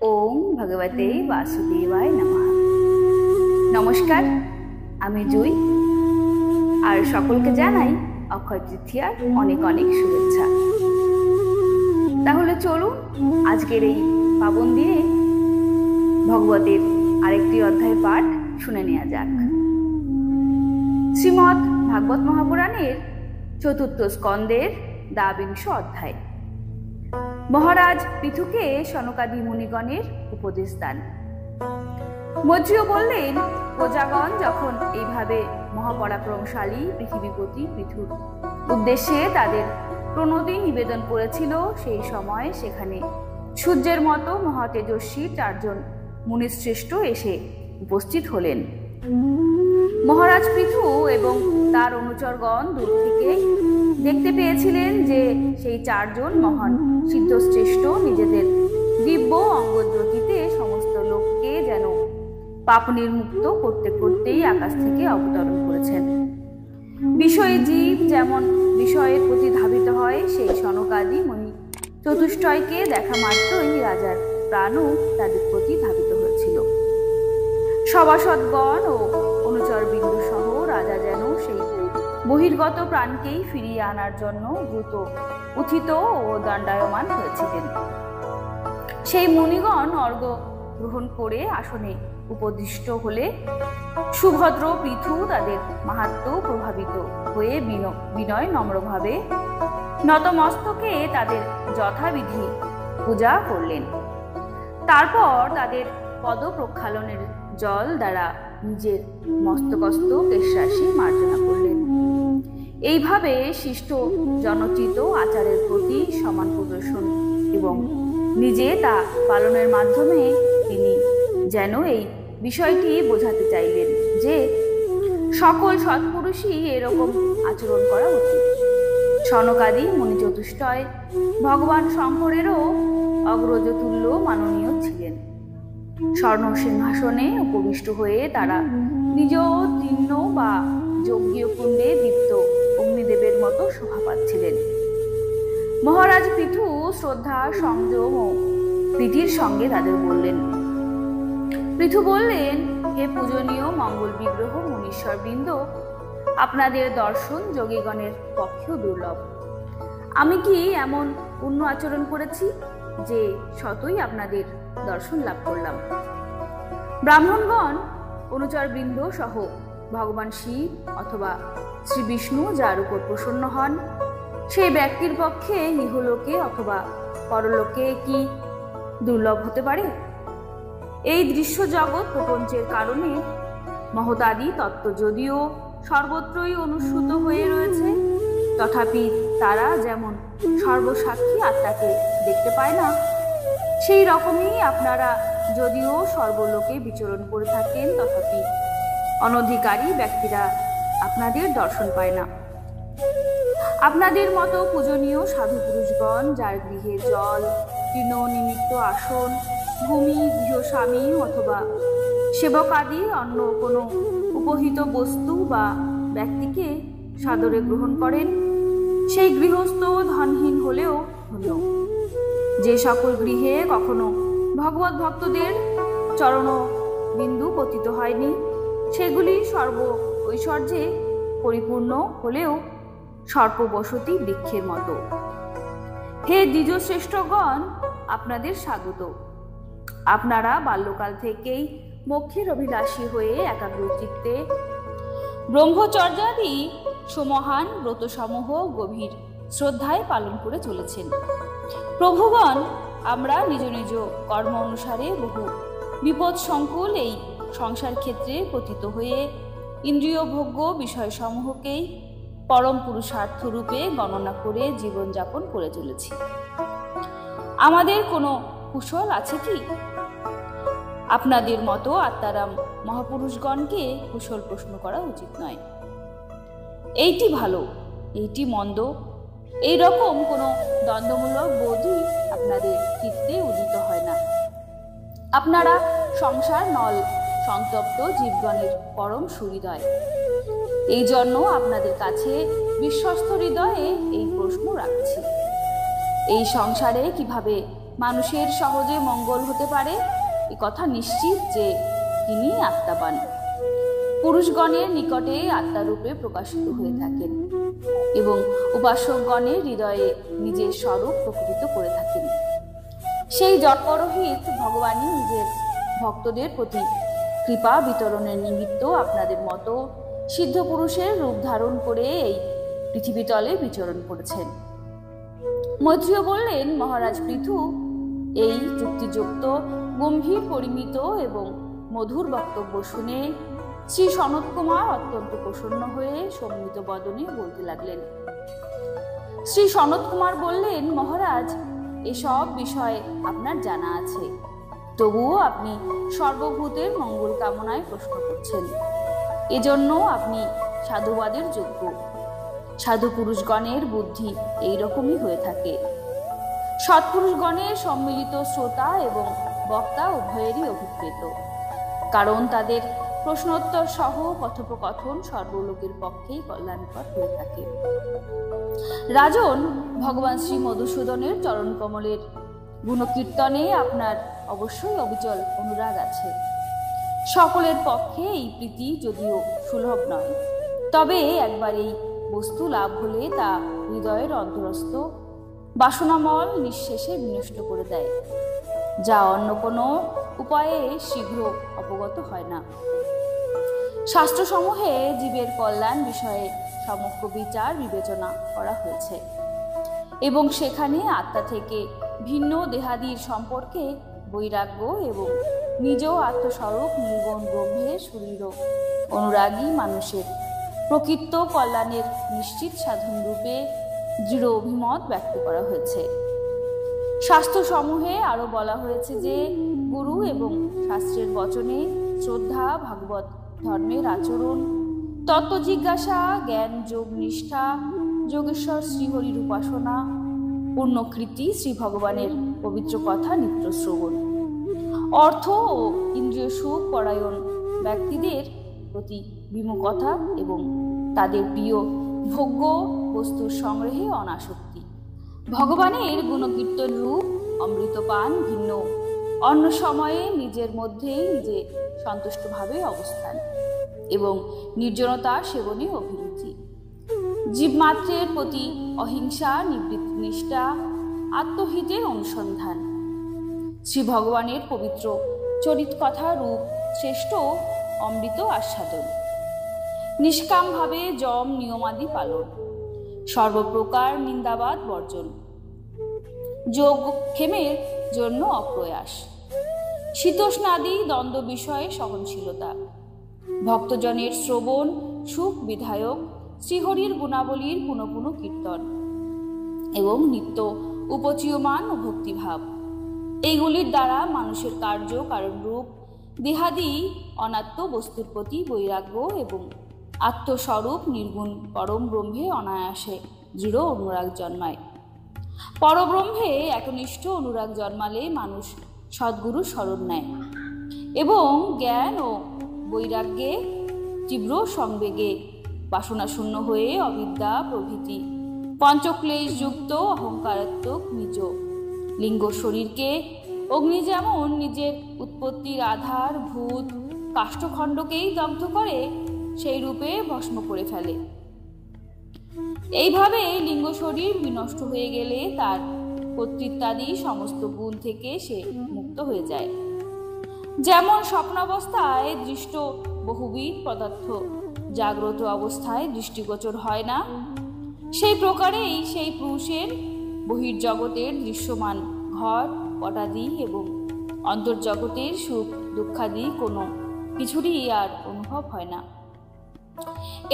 ওম ভগবতে বাসুদেবায় নমঃ। নমস্কার, আমি জুই, আর সকলকে জানাই অক্ষয় তৃতীয়ার অনেক অনেক শুভেচ্ছা। তাহলে চলুন আজকের এই পাবন দিনে ভগবতের আরেকটি অধ্যায় পাঠ শুনে নেওয়া যাক। শ্রীমদ্ ভাগবত মহাপুরাণের চতুর্থ স্কন্দের দ্বাবিংশ অধ্যায়। মহারাজ পৃথুকে সনকাদি মুনিগণের উপদেশ দান। মৈত্রেয় বললেন, প্রজাগণ যখন এইভাবে মহাপরাক্রমশালী পৃথিবীপতি পৃথুর উদ্দেশ্যে তাদের প্রণতি নিবেদন করেছিল, সেই সময় সেখানে সূর্যের মতো মহাতেজস্বী চারজন মুনিশ্রেষ্ঠ এসে উপস্থিত হলেন। মহারাজ পৃথু এবং তার অনুচরগণ দূর থেকে দেখতে পেয়েছিলেন যে সেই চারজন মহান সিদ্ধশ্রেষ্ঠ নিজেদের দিব্য অঙ্গজ্যোতিতে সমস্ত লোককে যেন পাপ নির্মুক্ত করতে করতেই আকাশ থেকে অবতরণ করেছেন। বিষয়ে জীব যেমন বিষয়ের প্রতি ধাবিত হয়, সেই সনকাদি মুনি চতুষ্টয়কে দেখা মাত্রই রাজার প্রাণও তাদের প্রতি ধাবিত হয়েছিল। সভাসদগণ ও অনুচর বিন্দু সহ রাজা যেন সেই বহির্গত প্রাণকেই ফিরিয়ে আনার জন্য দ্রুত উত্থিত ও দণ্ডায়মান হয়েছিলেন। সেই মুনিগণ অর্ঘ্য গ্রহণ করে আসনে উপদিষ্ট হলে সুভদ্র পৃথু তাদের মাহাত্ম্য প্রভাবিত হয়ে বিনয় নম্রভাবে নতমস্তকে তাদের যথাবিধি পূজা করলেন। তারপর তাদের পদ প্রক্ষালনের জল দ্বারা নিজের মস্তকস্থ কেশরাশি মার্জনা করলেন। এইভাবে শিষ্ট জনচিত আচারের প্রতি সমান প্রদর্শন এবং নিজে তা পালনের মাধ্যমে তিনি যেন এই বিষয়টি বোঝাতে চাইলেন যে সকল সৎপুরুষই এরকম আচরণ করা উচিত। সনকাদি মুনি চতুষ্টয় ভগবান শঙ্করেরও অগ্রজতুল্য মাননীয় ছিলেন। স্বর্ণ সিংহাসনে উপবিষ্ট হয়ে তারা নিজ তীর্ণ বা যজ্ঞীয় কুণ্ডে দীপ্ত অগ্নিদেবের মতো শোভা পাচ্ছিলেন। মহারাজ পৃথু শ্রদ্ধা, সংযম ও প্রীতির সঙ্গে তাদের বললেন। পৃথু বললেন, হে পূজনীয় মঙ্গল বিগ্রহ মুনীশ্বরবৃন্দ, আপনাদের দর্শন যোগীগণের পক্ষেও দুর্লভ। আমি কি এমন পুণ্য আচরণ করেছি যে শতই আপনাদের দর্শন লাভ করলাম? ব্রাহ্মণগণ, অনুচরবৃন্দ সহ ভগবান শিব অথবা শ্রী বিষ্ণু যার উপর প্রসন্ন হন, সেই ব্যক্তির পক্ষে ইহলোকে অথবা পরলোকে কি দুর্লভ হতে পারে? এই দৃশ্য জগৎ প্রপঞ্চের কারণে মহতাদি তত্ত্ব যদিও সর্বত্রই অনুসূত হয়ে রয়েছে, তথাপি তারা যেমন সর্বসাক্ষী আত্মাকে দেখতে পায় না, সেই রকমই আপনারা যদিও সর্বলোকে বিচরণ করে থাকেন, তথাপি অনধিকারী ব্যক্তিরা আপনাদের দর্শন পায় না। আপনাদের মতো পূজনীয় সাধু পুরুষগণ, যার গৃহে জল, তৃণ নিমিত্ত আসন, ভূমি, গৃহস্বামী অথবা সেবক আদি অন্য কোনো উপহিত বস্তু বা ব্যক্তিকে সাদরে গ্রহণ করেন, সেই গৃহস্থ ধনহীন হলেও ধন্য। যে সকল গৃহে কখনো ভগবত ভক্তদের চরণ বিন্দু পতিত হয়নি, সেগুলি সর্ব ঐশ্বর্যে পরিপূর্ণ হলেও সর্পবসতি বৃক্ষের মতো। হে দ্বিজশ্রেষ্ঠগণ, আপনাদের স্বাগত। আপনারা বাল্যকাল থেকেই মোক্ষের অভিলাষী হয়ে একাগ্রচিত্তে ব্রহ্মচর্যাদি সমহান ব্রতসমূহ গভীর শ্রদ্ধায় পালন করে চলেছেন। প্রভুগণ, আমরা নিজ নিজ কর্ম অনুসারে বহু বিপদ সংকুল এই সংসার ক্ষেত্রে পতিত হয়ে ইন্দ্রিয় ভোগ্য বিষয়সমূহকেই পরম পুরুষার্থ রূপে গণনা করে জীবনযাপন করে চলেছি। আমাদের কোনো কুশল আছে কি? আপনাদের মতো আত্মারাম মহাপুরুষগণকে কুশল প্রশ্ন করা উচিত নয়। এইটি ভালো, এইটি মন্দ, এই রকম কোনো দ্বন্দ্বমূলক বোধই আপনাদের চিত্তে উদিত হয় না। আপনারা সংসার নল সন্তপ্ত জীবগণের পরম সুহৃদয়। এই জন্য আপনাদের কাছে বিশ্বস্ত হৃদয়ে এই প্রশ্ন রাখছি। এই সংসারে কিভাবে মানুষের সহজে মঙ্গল হতে পারে এ কথা নিশ্চিত যে তিনি আত্মাবান, পুরুষগণের নিকটে আত্মারূপে প্রকাশিত হয়ে থাকেন এবং উপাসকগণের হৃদয়ে নিজের স্বরূপ প্রকটিত করে থাকেন। সেই জন্মরহিত ভগবানই নিজের ভক্তদের প্রতি কৃপা বিতরণের নিমিত্ত আপনাদের মতো সিদ্ধ পুরুষের রূপ ধারণ করে এই পৃথিবীতলে বিচরণ করেছেন। মৈত্রেয় বললেন, মহারাজ পৃথু, এই যুক্তিযুক্ত গম্ভীর পরিমিত এবং মধুর বক্তব্য শুনে শ্রী সনত কুমার অত্যন্ত প্রসন্ন হয়ে সম্মিত বদনে বলতে লাগলেন। শ্রী সনত কুমার বললেন, মহারাজ, এসব বিষয়ে আপনার জানা আছে, তবুও আপনি সর্বভূতের মঙ্গল কামনায় প্রশ্ন করছেন। এজন্য আপনি সাধুবাদের যোগ্য। সাধু পুরুষগণের বুদ্ধি এইরকমই হয়ে থাকে। সৎপুরুষগণের সম্মিলিত শ্রোতা এবং বক্তা উভয়েরই অভিপ্রেত, কারণ তাদের প্রশ্নোত্তর সহ কথোপকথন সর্বলোকের পক্ষেই কল্যাণকর হয়ে থাকে। রাজন, ভগবান শ্রী মধুসূদনের চরণ কমলের গুণকীর্তনে আপনার অবশ্যই অবিচল অনুরাগ আছে। সকলের পক্ষে এই প্রীতি যদিও সুলভ নয়, তবে একবার এই বস্তু লাভ হলে তা হৃদয়ের অন্তরস্থ বাসনামল নিঃশেষে বিনষ্ট করে দেয়, যা অন্য কোনো উপায়ে শীঘ্র অবগত হয় না। শাস্ত্রসমূহে জীবের কল্যাণ বিষয়ে সমগ্র বিচার বিবেচনা করা হয়েছে এবং সেখানে আত্মা থেকে ভিন্ন দেহাদির সম্পর্কে বৈরাগ্য এবং নিজ আত্মস্বরূপ নির্গুণ ব্রহ্মের শরীর অনুরাগী মানুষের প্রকৃত কল্যাণের নিশ্চিত সাধন রূপে দৃঢ় অভিমত ব্যক্ত করা হয়েছে। শাস্ত্রসমূহে আরো বলা হয়েছে যে গুরু এবং শাস্ত্রের বচনে শ্রদ্ধা, ভাগবত ধর্মের আচরণ, তত্ত্ব জিজ্ঞাসা, জ্ঞান, যোগ নিষ্ঠা, যোগেশ্বর শ্রীহরির উপাসনা, পূর্ণকৃতি শ্রী ভগবানের পবিত্র কথা নিত্য শ্রবণ, অর্থ ও ইন্দ্রিয় সুখ পরায়ণ ব্যক্তিদের প্রতি বিমুখতা এবং তাদের প্রিয় ভোগ্য বস্তুর সংগ্রহে অনাসক্তি, ভগবানের গুণকীর্তন রূপ অমৃতপান ভিন্ন অন্য সময়ে নিজের মধ্যেই নিজে সন্তুষ্টভাবে অবস্থান এবং নির্জনতা সেবনে অভিরুচি, জীবমাত্রের প্রতি অহিংসা, নিবৃত্তি নিষ্ঠা, আত্মহিতের অনুসন্ধান, শ্রী ভগবানের পবিত্র চরিত কথা রূপ শ্রেষ্ঠ অমৃত আস্বাদন, নিষ্কামভাবে যম নিয়মাদি পালন, সর্বপ্রকার নিন্দাবাদ বর্জন, যোগ ক্ষেমের জন্য অপ্রয়াস, শীতোষ্ণাদি দ্বন্দ্ব বিষয়ে সহনশীলতা, ভক্তজনের শ্রবণ সুখ বিধায়ক শ্রীহরির গুণাবলীর পুনঃ পুনঃ কীর্তন এবং নিত্য উপচীয়মান ও ভক্তিভাব, এইগুলির দ্বারা মানুষের কার্য কারণরূপ দেহাদি অনাত্ম বস্তুর প্রতি বৈরাগ্য এবং আত্মস্বরূপ নির্গুণ পরম ব্রহ্মে অনায়াসে দৃঢ় অনুরাগ জন্মায়। পরব্রহ্মে একনিষ্ঠ অনুরাগ জন্মালে মানুষ সদ্গুরু শরণ নেয় এবং জ্ঞান ও বৈরাগ্যে তীব্র সংবেগে বাসনাশূন্য হয়ে অবিদ্যা প্রভৃতি পঞ্চক্লেশযুক্ত অহংকারাত্মক নিজ লিঙ্গ শরীরকে অগ্নি যেমন নিজের উৎপত্তির আধার ভূত কাষ্ঠখণ্ডকেই দগ্ধ করে, সেই রূপে ভস্ম করে ফেলে। এইভাবে লিঙ্গ শরীর বিনষ্ট হয়ে গেলে তার কর্তৃত্বাদি সমস্ত গুণ থেকে সে মুক্ত হয়ে যায়। যেমন স্বপ্নাবস্থায় দৃষ্ট বহুবিধ পদার্থ জাগ্রত অবস্থায় দৃষ্টিগোচর হয় না, সেই প্রকারেই সেই পুরুষের বহির্জগতের দৃশ্যমান ঘর পটাদি এবং অন্তর্জগতের সুখ দুঃখাদি কোনো কিছুরই আর অনুভব হয় না।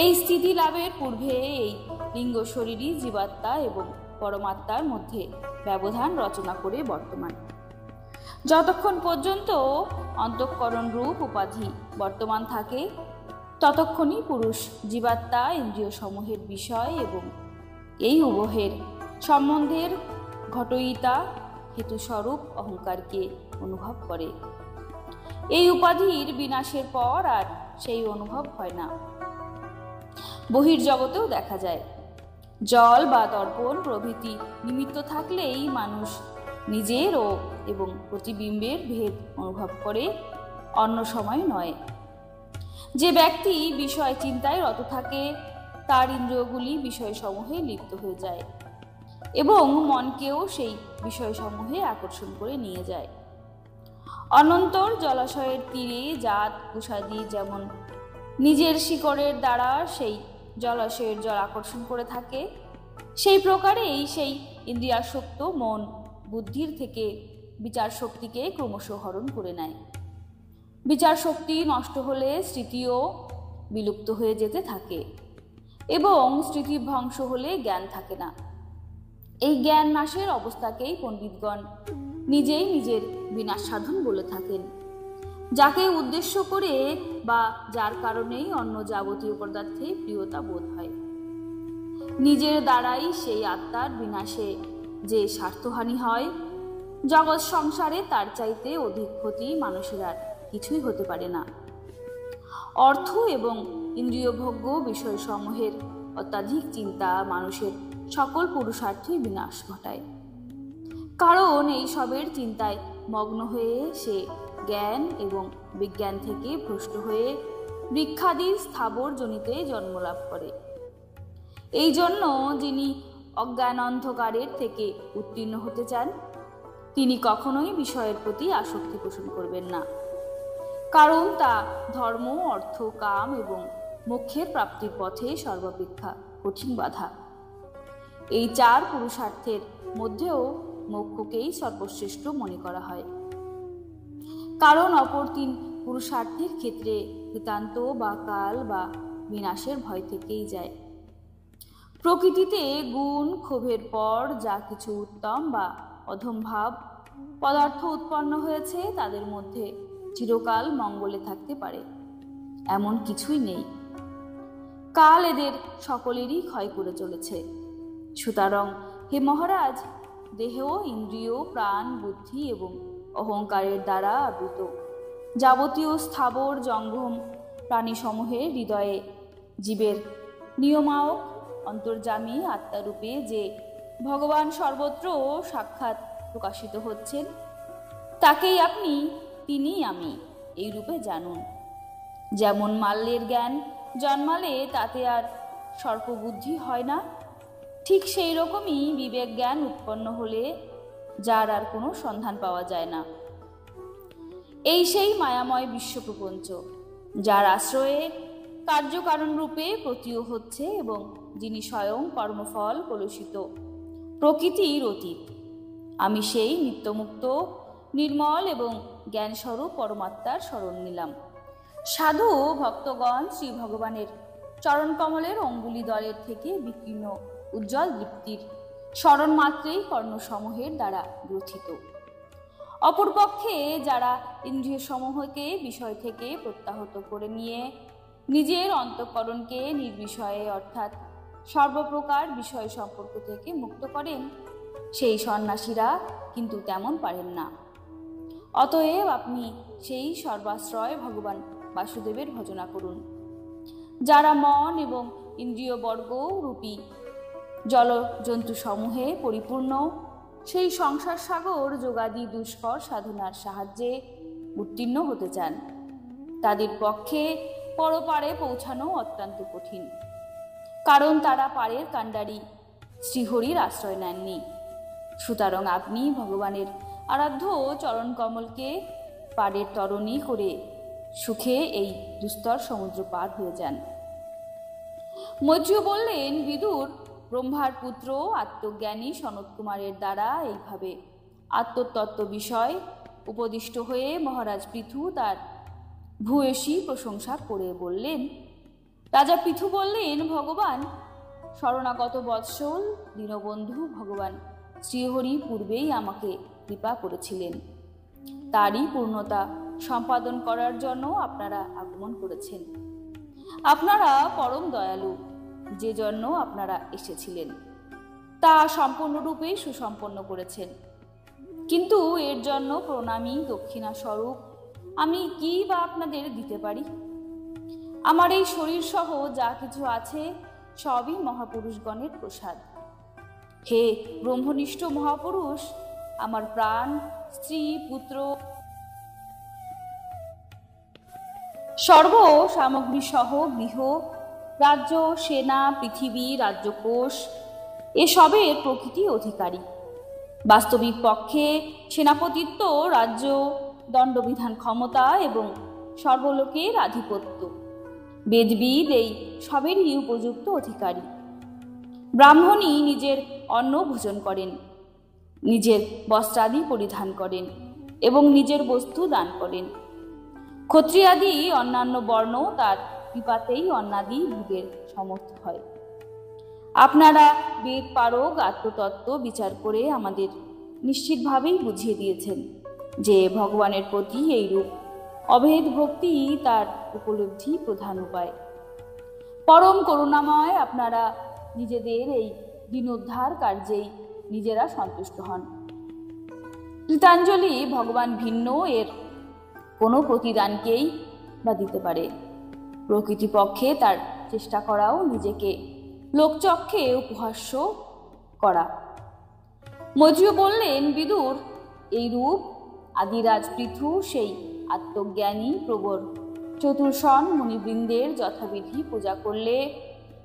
এই স্থিতি লাভের পূর্বে এই লিঙ্গ শরীরই জীবাত্মা এবং পরমাত্মার মধ্যে ব্যবধান রচনা করে বর্তমান। যতক্ষণ পর্যন্ত অন্তঃকরণ রূপ উপাধি বর্তমান থাকে, ততক্ষণই পুরুষ জীবাত্মা ইন্দ্রিয় সমূহের বিষয় এবং এই উভয়ের সম্বন্ধের ঘটয়িতা হেতুস্বরূপ অহংকারকে অনুভব করে। এই উপাধির বিনাশের পর আর সেই অনুভব হয় না। বহির্জগতেও দেখা যায়, জল বা দর্পণ প্রভৃতি নিমিত্ত থাকলেই মানুষ নিজের এবং প্রতিবিম্বের ভেদ অনুভব করে, অন্য সময় নয়। যে ব্যক্তি বিষয় চিন্তায় রত থাকে তার ইন্দ্রিয়গুলি বিষয়সমূহে লিপ্ত হয়ে যায় এবং মনকেও সেই বিষয়সমূহে আকর্ষণ করে নিয়ে যায়। অনন্তর জলাশয়ের তীরে জাত কুশাদি যেমন নিজের শিকড়ের দ্বারা সেই জলাশয়ের জল আকর্ষণ করে থাকে, সেই প্রকারেই সেই ইন্দ্রিয়াসক্ত মন বুদ্ধির থেকে বিচার শক্তিকে ক্রমশ হরণ করে নেয়। বিচার শক্তি নষ্ট হলে স্মৃতিও বিলুপ্ত হয়ে যেতে থাকে এবং স্মৃতি ভ্রংশ হলে জ্ঞান থাকে না। এই জ্ঞান নাশের অবস্থাকেই পণ্ডিতগণ নিজেই নিজের বিনাশ সাধন বলে থাকেন, যাকে উদ্দেশ্য করে বা যার কারণেই অন্য যাবতীয় পদার্থে প্রিয়তা বোধ হয়। নিজের দ্বারাই সেই আত্মার বিনাশে যে স্বার্থহানি হয়, জগৎ সংসারে তার চাইতে অধিক ক্ষতি মানুষের আর কিছুই হতে পারে না। অর্থ এবং ইন্দ্রিয়ভোগ্য বিষয়সমূহের অত্যাধিক চিন্তা মানুষের সকল পুরুষার্থই বিনাশ ঘটায়, কারণ এই সবের চিন্তায় মগ্ন হয়ে সে জ্ঞান এবং বিজ্ঞান থেকে ভ্রষ্ট হয়ে বৃক্ষাদি স্থাবর জনিতে জন্মলাভ করে। এই জন্য যিনি অজ্ঞান অন্ধকারের থেকে উত্তীর্ণ হতে চান, তিনি কখনোই বিষয়ের প্রতি আসক্তি পোষণ করবেন না, কারণ তা ধর্ম, অর্থ, কাম এবং মোক্ষের প্রাপ্তির পথে সর্বাপেক্ষা কঠিন বাধা। এই চার পুরুষার্থের মধ্যেও মোক্ষকেই সর্বশ্রেষ্ঠ মনে করা হয়, কারণ অপর তিন পুরুষার্থের ক্ষেত্রে নিতান্ত বা কাল বা বিনাশের ভয় থেকেই যায়। প্রকৃতিতে গুণ ক্ষোভের পর যা কিছু উত্তম বা অধম ভাব পদার্থ উৎপন্ন হয়েছে, তাদের মধ্যে চিরকাল মঙ্গলে থাকতে পারে এমন কিছুই নেই। কাল এদের সকলেরই ক্ষয় করে চলেছে। সুতরাং হে মহারাজ, দেহ, ইন্দ্রিয়, প্রাণ, বুদ্ধি এবং অহংকারের দ্বারা আবৃত যাবতীয় স্থাবর জঙ্গম প্রাণীসমূহের হৃদয়ে জীবের নিয়মায়ক অন্তর্যামী আত্মারূপে যে ভগবান সর্বত্র সাক্ষাৎ প্রকাশিত হচ্ছেন, তাকেই আপনি, তিনি আমি এই রূপে জানুন। যেমন মাল্যের জ্ঞান জন্মালে তাতে আর সর্পবুদ্ধি হয় না, ঠিক সেই রকমই বিবেক জ্ঞান উৎপন্ন হলে যার আর কোনো সন্ধান পাওয়া যায় না। এই সেই মায়াময় বিশ্বপ্রপঞ্চ, যার আশ্রয়ে কার্যকারণ রূপে প্রতীয় হচ্ছে এবং যিনি স্বয়ং কর্মফল কলুষিত প্রকৃতির অতীত। আমি সেই নিত্যমুক্ত নির্মল এবং জ্ঞানস্বরূপ পরমাত্মার শরণ নিলাম। সাধু ভক্তগণ শ্রী ভগবানের চরণ কমলের অঙ্গুলি দলের থেকে বিকীর্ণ উজ্জ্বল দীপ্তির স্মরণ মাত্রেই কর্ণসমূহের দ্বারা গ্রথিত। অপরপক্ষে যারা ইন্দ্রিয় সমূহকে বিষয় থেকে প্রত্যাহত করে নিয়ে নিজের অন্তঃকরণকে নির্বিষয়ে অর্থাৎ সর্বপ্রকার বিষয় সম্পর্ক থেকে মুক্ত করেন, সেই সন্ন্যাসীরা কিন্তু তেমন পারেন না। অতএব আপনি সেই সর্বাশ্রয় ভগবান বাসুদেবের ভজনা করুন। যারা মন এবং ইন্দ্রিয়বর্গ রূপী জল জন্তু সমূহে পরিপূর্ণ, সেই সংসার সাগর যোগাদি দুষ্কর সাধনার সাহায্যে উত্তীর্ণ হতে চান, তাদের পক্ষে পরপারে পৌঁছানো অত্যন্ত কঠিন, কারণ তারা পারের কাণ্ডারি শ্রীহরির আশ্রয় নেননি। সুতরাং আপনি ভগবানের আরাধ্য চরণ কমলকে পারের তরণী করে সুখে এই দুস্তর সমুদ্র পার হয়ে যান। মৈত্রেয় বললেন, বিদুর ব্রহ্মার পুত্র আত্মজ্ঞানী সনত কুমারের দ্বারা এইভাবে আত্মতত্ত্ব বিষয় উপদিষ্ট হয়ে মহারাজ পৃথু তার ভূয়সী প্রশংসা করে বললেন। রাজা পৃথু বললেন, ভগবান শরণাগত বৎসল দীনবন্ধু ভগবান শ্রীহরি পূর্বেই আমাকে কৃপা করেছিলেন, তারই পূর্ণতা সম্পাদন করার জন্য আপনারা আগমন করেছেন। আপনারা পরম দয়ালু, যে জন্য আপনারা এসেছিলেন তা সম্পূর্ণরূপে সুসম্পন্ন করেছেন, কিন্তু এর জন্য প্রণামী দক্ষিণা স্বরূপ আমি কি বা আপনাদের দিতে পারি? আমার এই শরীর সহ যা কিছু আছে সবই মহাপুরুষগণের প্রসাদ। হে ব্রহ্মনিষ্ঠ মহাপুরুষ, আমার প্রাণ, স্ত্রী, পুত্র, সর্ব সামগ্রী সহ গৃহ, রাজ্য, সেনা, পৃথিবী, রাজ্যকোষ এসবের প্রকৃতি অধিকারী। বাস্তবিক পক্ষে সেনাপতিত্ব, রাজ্য, দণ্ডবিধান ক্ষমতা এবং সর্বলোকের আধিপত্য, বেদবিদ এই সবেরই উপযুক্ত অধিকারী। ব্রাহ্মণই নিজের অন্ন ভোজন করেন, নিজের বস্ত্রাদি পরিধান করেন এবং নিজের বস্তু দান করেন। ক্ষত্রিয়াদি অন্যান্য বর্ণ তার কৃপাতেই অন্নাদি ভোগের সমর্থ হয়। আপনারা বেদ পারক আত্মতত্ত্ব বিচার করে আমাদের নিশ্চিতভাবেই বুঝিয়ে দিয়েছেন যে ভগবানের প্রতি এইরূপ অভেদ ভক্তি তার উপলব্ধি প্রধান উপায়। পরম করুণাময় আপনারা নিজেদের এই দীনোদ্ধার কার্যেই নিজেরা সন্তুষ্ট হন। গীতাঞ্জলি ভগবান ভিন্ন এর কোনো প্রতিদানকেই বা দিতে পারে। প্রকৃতিপক্ষে তার চেষ্টা করাও নিজেকে লোকচক্ষে উপহাস্য করা। মৈত্রেয় বললেন, বিদুর, এই রূপ আদিরাজ পৃথু সেই আত্মজ্ঞানী প্রবর চতুর্ষণ মুনিবৃন্দের যথাবিধি পূজা করলে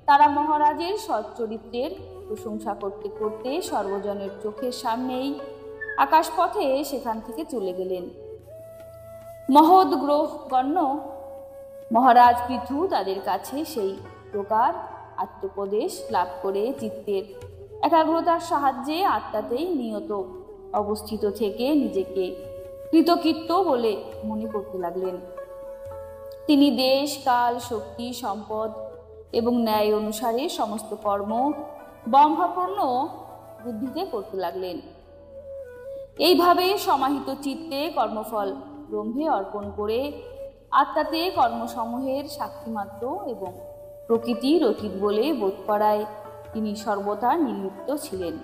তারা মহারাজের সচ্চরিত্রের প্রশংসা করতে করতে সর্বজনের চোখের সামনেই আকাশপথে সেখান থেকে চলে গেলেন। মহৎ গ্রহগণ্য মহারাজ পৃথু তাদের কাছে সেই প্রকার আত্মোপদেশ লাভ করে চিত্তের একাগ্রতার সাহায্যে আত্মাতেই নিয়ত অবস্থিত থেকে নিজেকে কৃতকৃত্য বলে মনে করতে লাগলেন। তিনি দেশ, কাল, শক্তি, সম্পদ এবং ন্যায় অনুসারে সমস্ত কর্ম ব্রহ্মপূর্ণ বুদ্ধিতে করতে লাগলেন। এইভাবে সমাহিত চিত্তে কর্মফল ব্রহ্মে অর্পণ করে আত্মাতে কর্মসমূহের সাক্ষীমাত্র এবং প্রকৃতির অতীত বলে বোধ করায় তিনি সর্বদা নির্লিপ্ত ছিলেন।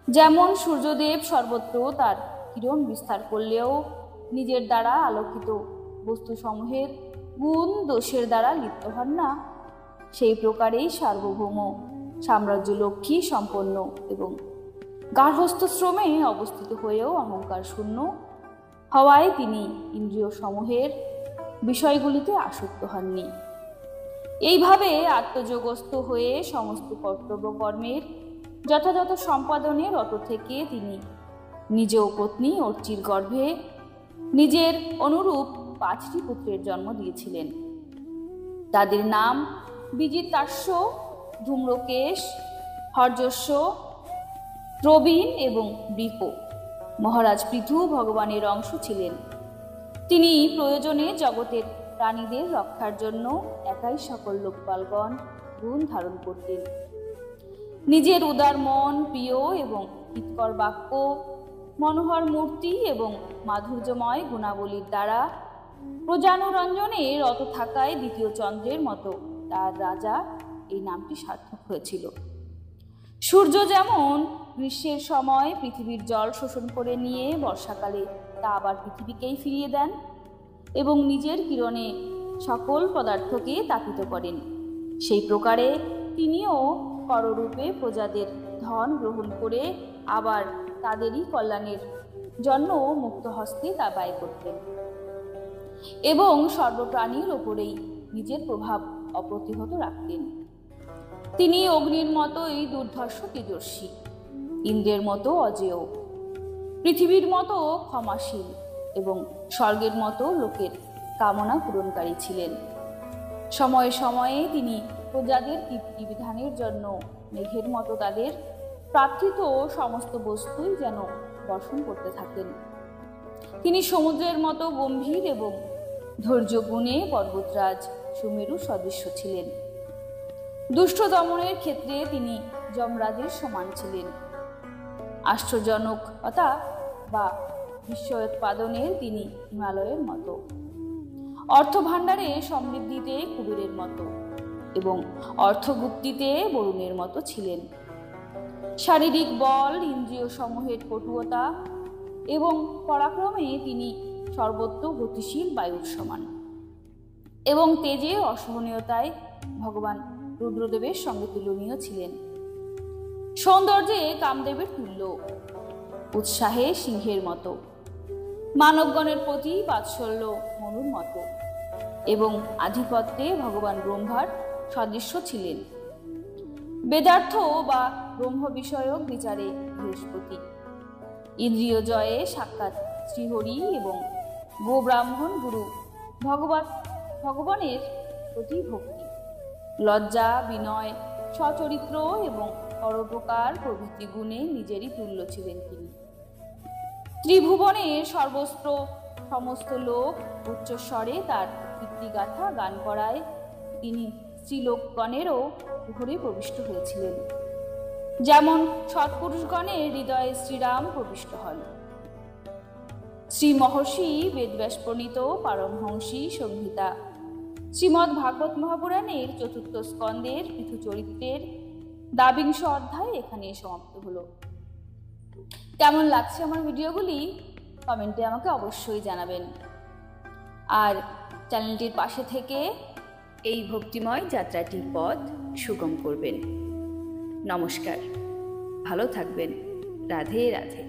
যেমন সূর্যদেব সর্বত্র তার কিরণ বিস্তার করলেও নিজের দ্বারা আলোকিত বস্তুসমূহের গুণ দোষের দ্বারা লিপ্ত হন না, সেই প্রকারেই সার্বভৌম সাম্রাজ্য লক্ষ্মী সম্পন্ন এবং গার্হস্থ শ্রমে অবস্থিত হয়েও অহংকার শূন্য হওয়ায় তিনি ইন্দ্রিয় সমূহের বিষয়গুলিতে আসক্ত হননি। এইভাবে আত্মযোগস্থ হয়ে সমস্ত কর্তব্য কর্মের যথাযথ সম্পাদনে রত থেকে তিনি নিজ পত্নী অর্চির গর্ভে নিজের অনুরূপ 5টি পুত্রের জন্ম দিয়েছিলেন। তাদের নাম বিজিতাস্য, ধূম্রকেশ, হর্যস্য, প্রবীণ এবং বৃক। মহারাজ পৃথু ভগবানের অংশ ছিলেন। তিনি প্রয়োজনে জগতের প্রাণীদের রক্ষার জন্য একাই সকল লোকপালগণ গুণ ধারণ করতেন। নিজের উদার মন, প্রিয় এবং হিতকর বাক্য, মনোহর মূর্তি এবং মাধুর্যময় গুণাবলীর দ্বারা প্রজানুরঞ্জনে রত থাকায় দ্বিতীয় চন্দ্রের মতো তার রাজা এই নামটি সার্থক হয়েছিল। সূর্য যেমন গ্রীষ্মের সময় পৃথিবীর জল শোষণ করে নিয়ে বর্ষাকালে তা আবার পৃথিবীকেই ফিরিয়ে দেন এবং নিজের কিরণে সকল পদার্থকে তাপিত করেন, সেই প্রকারে তিনিও কররূপে প্রজাদের ধন গ্রহণ করে আবার তাদেরই কল্যাণের জন্য মুক্ত হস্তে তা ব্যয় করতেন এবং সর্বপ্রাণীর ওপরেই নিজের প্রভাব অপ্রতিহত রাখতেন। তিনি অগ্নির মতোই দুর্ধর্ষ তেজস্বী, ইন্দ্রের মতো অজেয়, পৃথিবীর মতো ক্ষমাশীল এবং স্বর্গের মতো লোকের কামনা পূরণকারী ছিলেন। সময়ে সময়ে তিনি প্রজাদের তৃপ্তি বিধানের জন্য মেঘের মতো তাদের প্রার্থিত সমস্ত বস্তুই যেন বর্ষণ করতে থাকেন। তিনি সমুদ্রের মতো গম্ভীর এবং ধৈর্য গুণে পর্বতরাজ সুমেরু সদৃশ্য ছিলেন। দুষ্ট দমনের ক্ষেত্রে তিনি যমরাজের সমান ছিলেন। আশ্চর্যজনকতা বা বিস্ময়োৎপাদনের তিনি হিমালয়ের মতো, অর্থভাণ্ডারে সমৃদ্ধিতে কুবেরের মতো এবং অর্থগুপ্তিতে বরুণের মতো ছিলেন। শারীরিক বল, ইন্দ্রিয় সমূহের কটুতা এবং পরাক্রমে তিনি সর্বত্র গতিশীল বায়ুর সমান এবং তেজে অসহনীয়তায় ভগবান রুদ্রদেবের সঙ্গে তুলনীয় ছিলেন। সৌন্দর্যে কামদেবের তুল্য, উৎসাহে সিংহের মতো, মানবগণের প্রতি বাৎসল্য মনুর মতো, এবং আধিপত্যে ভগবান ব্রহ্মার সদৃশ্য ছিলেন। বেদার্থ বা ব্রহ্ম বিষয়ক বিচারে বৃহস্পতি, ইন্দ্রিয় জয়ে সাক্ষাৎ শ্রীহরি এবং গোব্রাহ্মণ গুরু ভগবানের প্রতি ভক্তি, লজ্জা, বিনয়, সচরিত্র এবং পরোপকার প্রভৃতি গুণে নিজেরই তুল্য ছিলেন তিনি। ত্রিভুবনের সর্বস্ত্র সমস্ত লোক উচ্চস্বরে তার কীর্তিগাথা গান করায় তিনি স্ত্রীলোকগণেরও ঘরে প্রবিষ্ট হয়েছিলেন, যেমন সৎপুরুষগণের হৃদয়ে শ্রীরাম প্রবিষ্ট হন। শ্রী মহর্ষি বেদব্যাস প্রণীত পারমহংসী সংহিতা শ্রীমদ্ ভাগবত মহাপুরাণের 4th স্কন্ধের পৃথু চরিত্রের 12 অধ্যায় এখানে সমাপ্ত হলো। কেমন লাগছে আমার ভিডিওগুলি কমেন্টে আমাকে অবশ্যই জানাবেন, আর চ্যানেলটির পাশে থেকে এই ভক্তিময় যাত্রাটির পথ সুগম করবেন। নমস্কার, ভালো থাকবেন। রাধে রাধে।